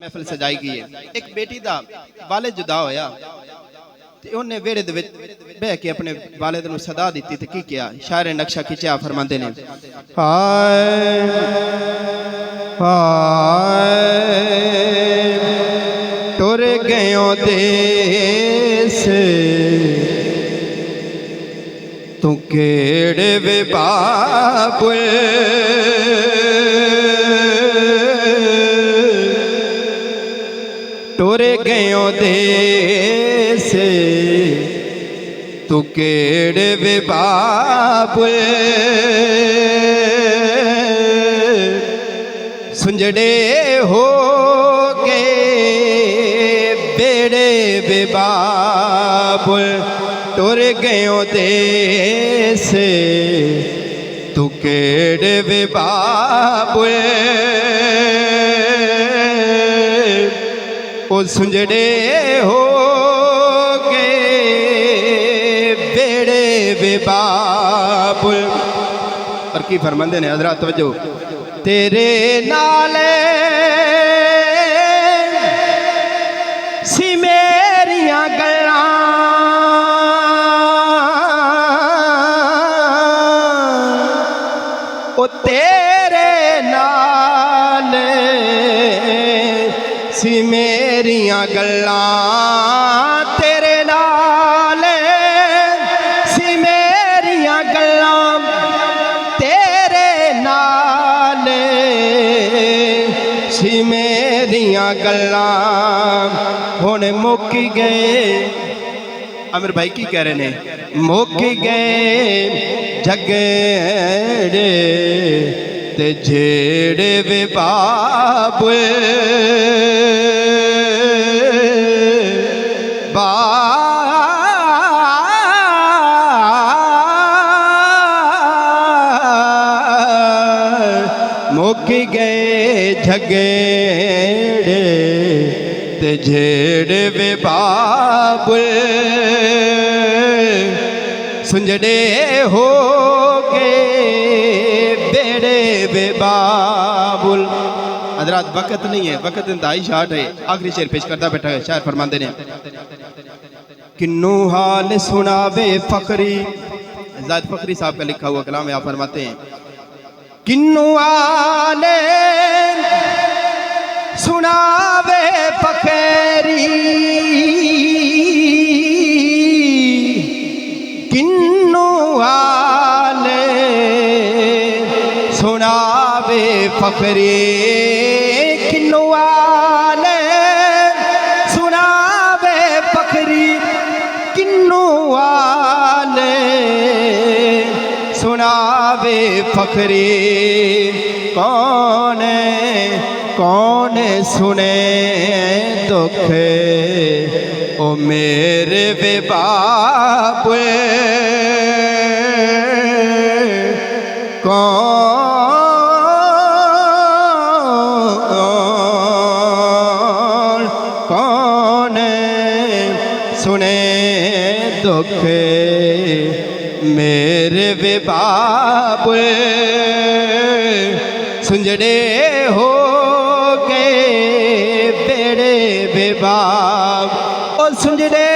महफिल सजाई गई है। एक बेटी दा वालिद जुदा होया ते उन्हें वेड़े दे विच बह के अपने वालिद नूं सदा दी ते की किया। शायर नक्शा खिंचा फरमांदे ने हाय हाय टुर गयो देस तू केड़े वे बाबुल टुर गयो देस तू केड़े वे बाबुल सुंजड़े हो के बेड़े वे बाबुल टुर गयो देस तू केड़े वे बाबुल ओ सुंजड़े हो के बेड़े वे बाबुल। और की फरमांदे ने हजरात तवज्जो तेरे नाले सी मेरियां गल्लां ओ तेरे नाले सी मेरियां गल्लां तेरे नाल सी मेरियां गल्लां तेरे नाल सी मेरियां गल्लां हुण मुक गए। अमीर भाई की कह रहे ने मुक गए झगड़े ते जेड़े वे बाबुल मुक गए झगड़े ते जेड़े वे बाबुल सुंजड़े हो के बेड़े वे बाबुल। हजरात वक्त नहीं है, वक्त इंतहाई शार्ट है। आखिरी शेर पेश करता बैठा है। शायर फरमांदे ने किन्नू हाल सुनावे फखरी, जाद फखरी साहब का लिखा हुआ कलाम आप फरमाते हैं किन्नू हाल सुनावे फखरी किन्नू हाल सुनावे फखरी किन्नू हाल सुनावे फखरी किन्नू हाल सुनावे फखरी कौन कौन सुने दुख ओ मेरे वे बाबुल कौन कौन सुने दुख मेरे वे बाबुल सुंजड़े हो के बेड़े वे बाब ओ सुंजड़े